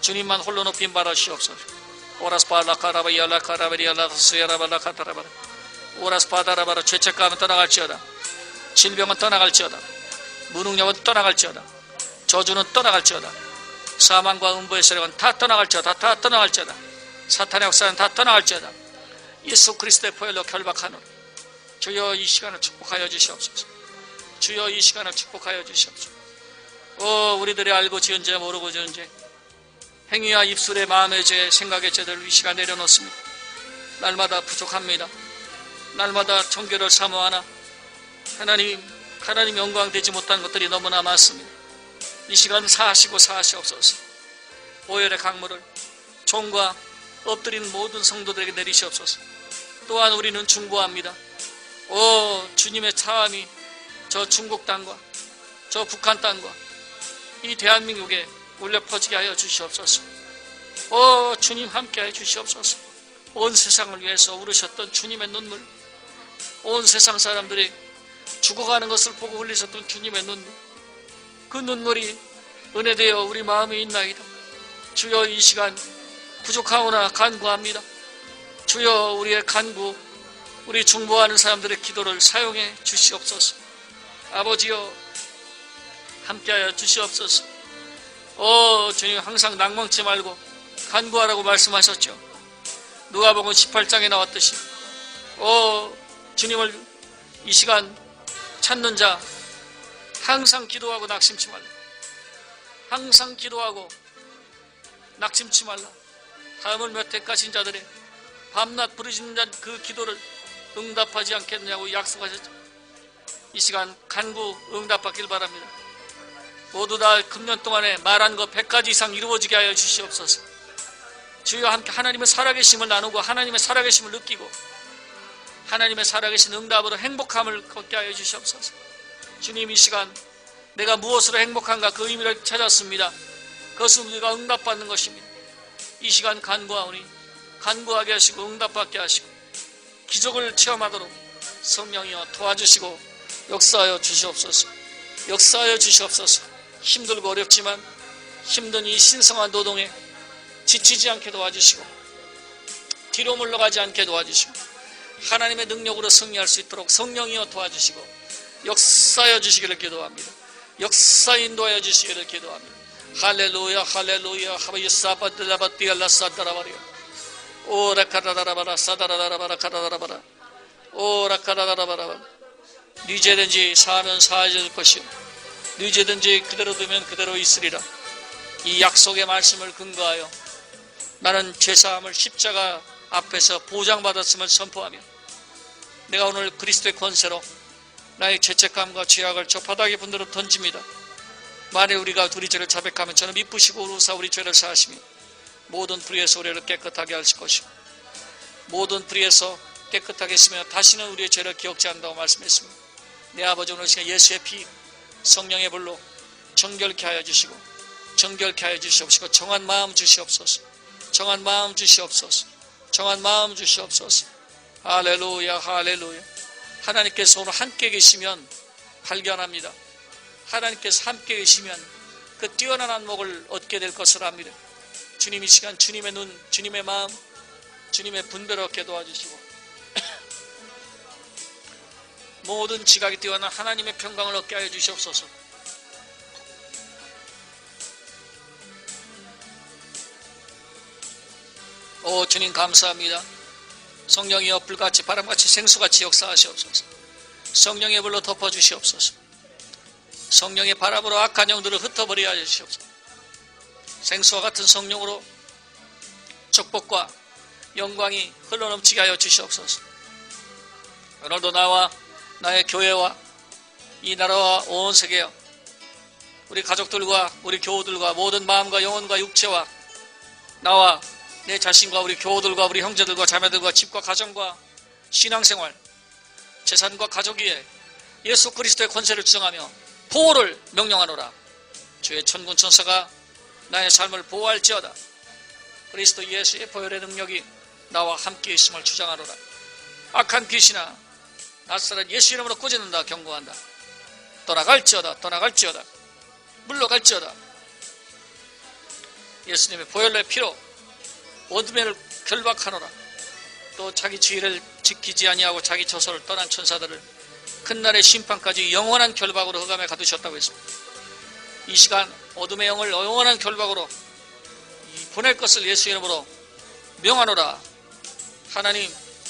주님만 홀로 높임 받으시옵소서. 오라스파라카라바이알라카라바리알라스야라발라카타라바라. 오라스파다라바라. 죄책감은 떠나갈지어다. 질병은 떠나갈지어다. 무능력은 떠나갈지어다. 저주는 떠나갈지어다. 사망과 음부의 세력은 다 떠나갈지어다. 다 떠나갈지어다. 사탄의 역사는 다 떠나갈지어다. 예수 그리스도의 보혈로 결박하노라. 주여 이 시간을 축복하여 주시옵소서. 주여 이 시간을 축복하여 주시옵소서. 오 우리들이 알고 지은 죄 모르고 지은 죄 행위와 입술의 마음의 죄 생각의 죄들을 이 시간 내려놓습니다. 날마다 부족합니다. 날마다 정결을 사모하나 하나님 영광 되지 못한 것들이 너무나 많습니다. 이 시간 사하시옵소서. 보혈의 강물을 종과 엎드린 모든 성도들에게 내리시옵소서. 또한 우리는 중보합니다. 오 주님의 차함이 저 중국 땅과 저 북한 땅과 이 대한민국에 울려 퍼지게 하여 주시옵소서. 오 주님 함께하여 주시옵소서. 온 세상을 위해서 울으셨던 주님의 눈물, 온 세상 사람들이 죽어가는 것을 보고 흘리셨던 주님의 눈물, 그 눈물이 은혜되어 우리 마음에 있나이다. 주여 이 시간 부족하오나 간구합니다. 주여 우리의 간구, 우리 중보하는 사람들의 기도를 사용해 주시옵소서. 아버지여 함께하여 주시옵소서. 주님 항상 낭망치 말고 간구하라고 말씀하셨죠. 누가복음 18장에 나왔듯이 주님을 이 시간 찾는 자 항상 기도하고 낙심치 말라. 항상 기도하고 낙심치 말라. 다음을 몇 해까신 자들의 밤낮 부르짖는 자 그 기도를 응답하지 않겠느냐고 약속하셨죠. 이 시간 간구 응답받길 바랍니다. 모두 다 금년 동안에 말한 것 100가지 이상 이루어지게 하여 주시옵소서. 주여 함께 하나님의 살아계심을 나누고 하나님의 살아계심을 느끼고 하나님의 살아계신 응답으로 행복함을 걷게 하여 주시옵소서. 주님 이 시간 내가 무엇으로 행복한가 그 의미를 찾았습니다. 그것은 우리가 응답받는 것입니다. 이 시간 간구하오니 간구하게 하시고 응답받게 하시고 기적을 체험하도록 성령이여 도와주시고 역사하여 주시옵소서. 역사하여 주시옵소서. 힘들고 어렵지만 힘든 이 신성한 노동에 지치지 않게 도와주시고 뒤로 물러가지 않게 도와주시고 하나님의 능력으로 승리할 수 있도록 성령이여 도와주시고 역사하여 주시기를 기도합니다. 역사 인도하여 주시기를 기도합니다. 할렐루야 할렐루야 하바이사바들라바띠알라사다라바리야 오라카라라바라 사다라라바라 카라라바라 오라카라라바라. 네 죄든지 사하면 사해질 것이요 네 죄든지 그대로 두면 그대로 있으리라. 이 약속의 말씀을 근거하여 나는 죄사함을 십자가 앞에서 보장받았음을 선포하며 내가 오늘 그리스도의 권세로 나의 죄책감과 죄악을 저 바닥에 분대로 던집니다. 만일 우리가 우리 죄를 자백하면 저는 미쁘시고 우루사 우리 죄를 사하시며 모든 불의에서 우리를 깨끗하게 하실 것이고 모든 불의에서 깨끗하게 했으며 다시는 우리의 죄를 기억지 않는다고 말씀했습니다. 내 아버지 오늘 시간 예수의 피 성령의 불로 정결케 하여 주시고 정결케 하여 주시옵시고 정한 마음 주시옵소서. 정한 마음 주시옵소서. 정한 마음 주시옵소서. 할렐루야 할렐루야. 하나님께서 오늘 함께 계시면 발견합니다. 하나님께서 함께 계시면 그 뛰어난 안목을 얻게 될 것을 압니다. 주님 이 시간 주님의 눈, 주님의 마음, 주님의 분별을 얻게 도와주시고 모든 지각이 뛰어난 하나님의 평강을 얻게 하여 주시옵소서. 오 주님 감사합니다. 성령이여 불같이 바람같이 생수같이 역사하시옵소서. 성령의 불로 덮어주시옵소서. 성령의 바람으로 악한 영들을 흩어버려 하시옵소서. 생수와 같은 성령으로 축복과 영광이 흘러넘치게 하여 주시옵소서. 오늘도 나와 나의 교회와 이 나라와 온 세계와 우리 가족들과 우리 교우들과 모든 마음과 영혼과 육체와 나와 내 자신과 우리 교우들과 우리 형제들과 자매들과 집과 가정과 신앙생활 재산과 가족 위에 예수 그리스도의 권세를 주장하며 보호를 명령하노라. 주의 천군 천사가 나의 삶을 보호할지어다. 그리스도 예수의 보혈의 능력이 나와 함께 있음을 주장하노라. 악한 귀신아 낯설은 예수 이름으로 꾸짖는다. 경고한다. 떠나갈지어다. 떠나갈지어다. 물러갈지어다. 예수님의 보혈의 피로 어둠을 결박하노라. 또 자기 주의를 지키지 아니하고 자기 처소를 떠난 천사들을 큰날의 심판까지 영원한 결박으로 흑암에 가두셨다고 했습니다. 이 시간 어둠의 영을 영원한 결박으로 보낼 것을 예수 이름으로 명하노라.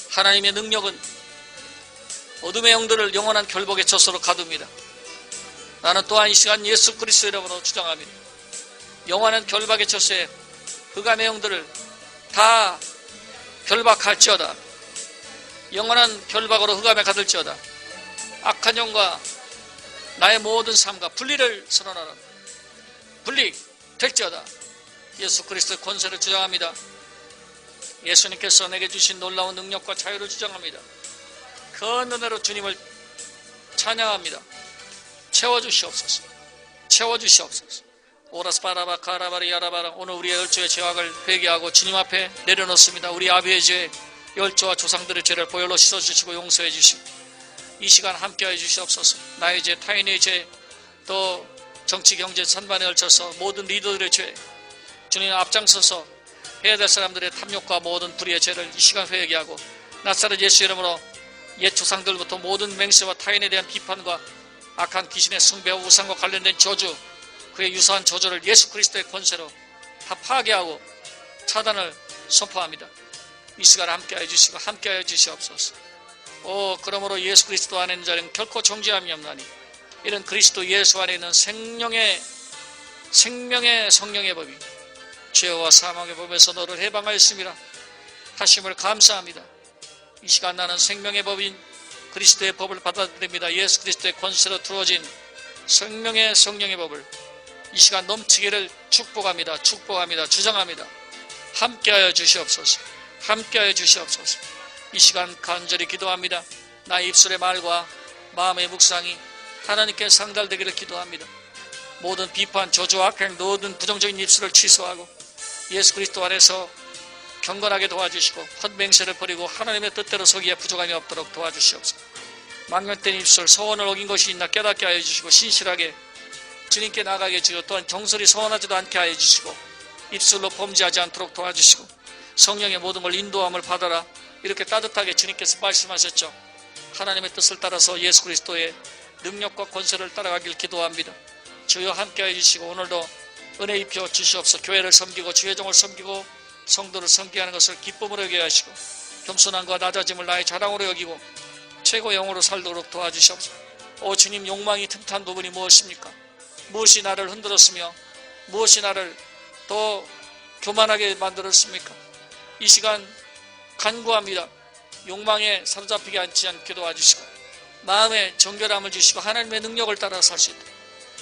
하나님의 능력은 어둠의 영들을 영원한 결박의 처소로 가둡니다. 나는 또한 이 시간 예수 그리스도 이름으로 주장합니다. 영원한 결박의 처소에 흑암의 영들을 다 결박할지어다. 영원한 결박으로 흑암에 가둘지어다. 악한 영과 나의 모든 삶과 분리를 선언하라. 분리될지어다. 예수 그리스도의 권세를 주장합니다. 예수님께서 내게 주신 놀라운 능력과 자유를 주장합니다. 그 은혜로 주님을 찬양합니다. 채워주시옵소서. 채워주시옵소서. 오라스바라바 카라바리 야라바라. 오늘 우리의 열조의 죄악을 회개하고 주님 앞에 내려놓습니다. 우리 아비의 죄, 열조와 조상들의 죄를 보혈로 씻어주시고 용서해 주시고 이 시간 함께해 주시옵소서. 나의 죄, 타인의 죄, 또 정치, 경제, 선반에 걸쳐서 모든 리더들의 죄 주님 앞장서서 해야 될 사람들의 탐욕과 모든 불의의 죄를 이 시간 회개하고 나사렛 예수 이름으로 옛 조상들부터 모든 맹세와 타인에 대한 비판과 악한 귀신의 숭배와 우상과 관련된 저주, 그의 유사한 저주를 예수 그리스도의 권세로 다 파괴하고 차단을 선포합니다. 이 시간 함께하여 주시고 함께하여 주시옵소서. 그러므로 예수 그리스도 안에 있는 자는 결코 정죄함이 없나니 이런 그리스도 예수 안에 있는 생명의 성령의 법이 죄와 사망의 법에서 너를 해방하였습니다. 하심을 감사합니다. 이 시간 나는 생명의 법인 그리스도의 법을 받아들입니다. 예수 그리스도의 권세로 두어진 생명의 성령의 법을 이 시간 넘치기를 축복합니다. 축복합니다. 주장합니다. 함께하여 주시옵소서. 함께하여 주시옵소서. 이 시간 간절히 기도합니다. 나의 입술의 말과 마음의 묵상이 하나님께 상달되기를 기도합니다. 모든 비판, 저주, 악행, 모든 부정적인 입술을 취소하고 예수 그리스도 안에서 경건하게 도와주시고 헛맹세를 버리고 하나님의 뜻대로 서기에 부족함이 없도록 도와주시옵소서. 망령된 입술, 서원을 어긴 것이 있나 깨닫게 하여 주시고 신실하게 주님께 나가게 해주시고 또한 정설이 서원하지도 않게 하여 주시고 입술로 범죄하지 않도록 도와주시고 성령의 모든 걸 인도함을 받아라. 이렇게 따뜻하게 주님께서 말씀하셨죠. 하나님의 뜻을 따라서 예수 그리스도의 능력과 권세를 따라가길 기도합니다. 주여 함께해 주시고 오늘도 은혜 입혀 주시옵소서. 교회를 섬기고 주의 종을 섬기고 성도를 성기하는 것을 기쁨으로 여겨 하시고 겸손함과 낮아짐을 나의 자랑으로 여기고 최고 영으로 살도록 도와주시옵소서. 오 주님, 욕망이 틈탄 부분이 무엇입니까? 무엇이 나를 흔들었으며 무엇이 나를 더 교만하게 만들었습니까? 이 시간 간구합니다. 욕망에 사로잡히게 앉지 않게 도와주시고 마음의 정결함을 주시고 하나님의 능력을 따라 살 수 있도록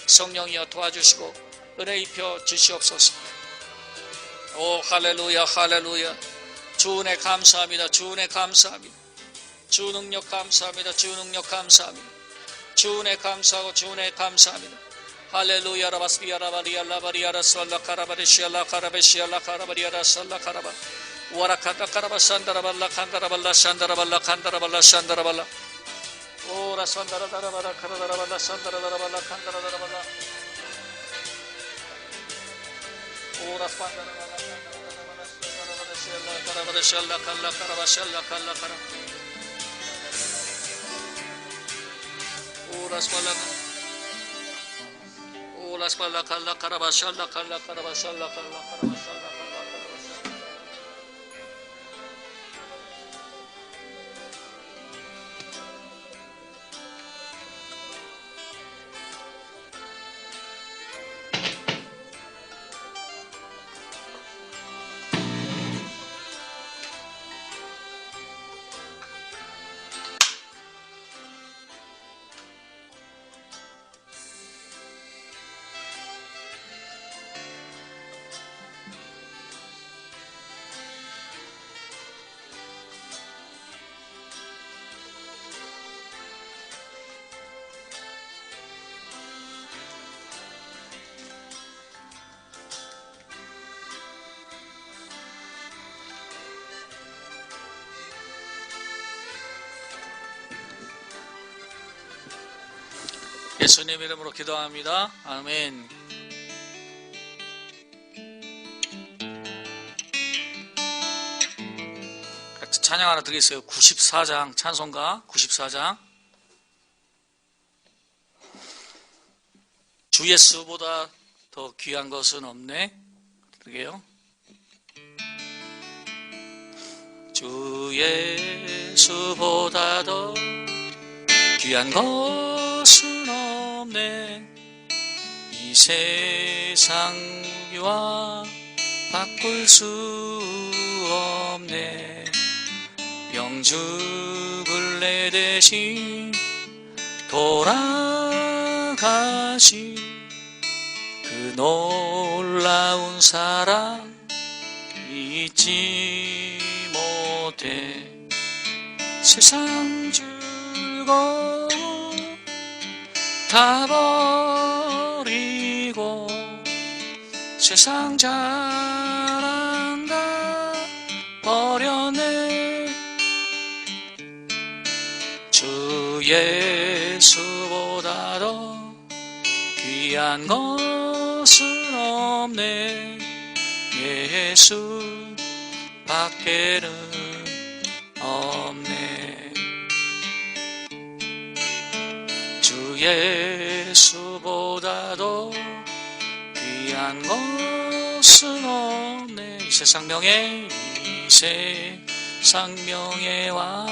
성령이여 도와주시고 은혜 입혀 주시옵소서. 오 할렐루야 할렐루야. 주 은혜 감사합니다. 주 은혜 감사합니다. 주 능력 감사합니다. 주 능력 감사합니다. 주 은혜 감사하고 주 은혜 감사합니다. 할렐루야 라바스비야라바리알라바리아라 살라카라바리시알라 카라베시알라 카라바리아라 살라카라바 와라카다 카라바산다라발라 칸다라발라 산다라발라 칸다라발라 산다라발라 오라 산다라다라발라 카라다라발라 산다라다라발라 칸다라다라발라 오라 산다라발라 칸다라다라발라 산다라다라발라 카라바리시알라 칼라 카라바시알라 칼라 카라 오라 스발라 Las pala kala karabashala kala karabashala kala karabashala kala karabashala. 예수님 이름으로 기도합니다. 아멘. 찬양 하나 드리겠어요. 94장 찬송가 94장. 주 예수보다 더 귀한 것은 없네. 드릴게요. 주 예수보다 더 귀한 것은 없네. 이 세상 무기와 바꿀 수 없네. 영죽을 내 대신 돌아가신 그 놀라운 사랑 잊지 못해. 세상 즐거움 다 버리고 세상 자랑 다 버렸네. 주 예수보다 더 귀한 것은 없네. 예수 밖에는 없네. 주 예수보다 더 귀한 것은 없네. 이 세상 명예, 이 세상 명예와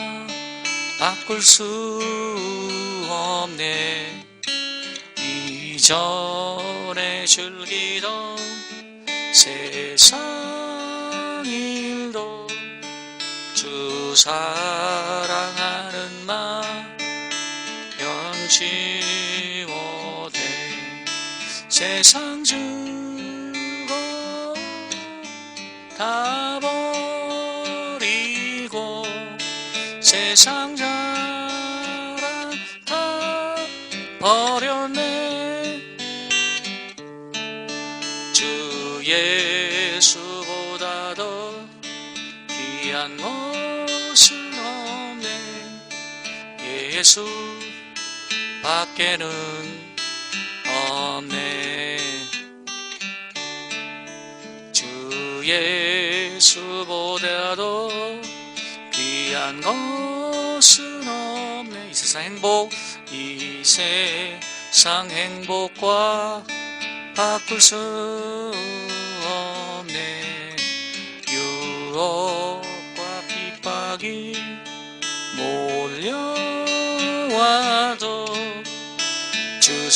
바꿀 수 없네. 이전에 즐기던 세상 일도 주 사랑하는 마음 변치 못해. 세상 즐거움 다 버리고 세상 자랑 다 버렸네. 주 예수보다 더 귀한 것은 없네. 예수 밖에는 없네. 주 예수보다 더 귀한 것은 없네. 이 세상 행복, 이 세상 행복과 바꿀 수 없네.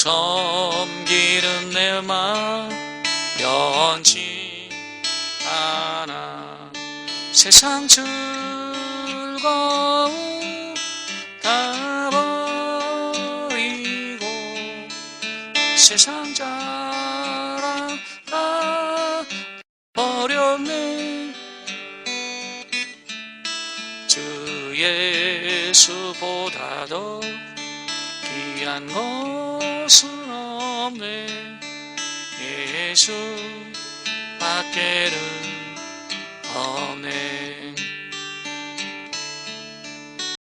섬기는 내 마음 변치 않아. 세상 즐거움 다 버리고 세상 자랑 다 버렸네. 주 예수보다 더 귀한 것은 없네. 예수 밖에는 없네.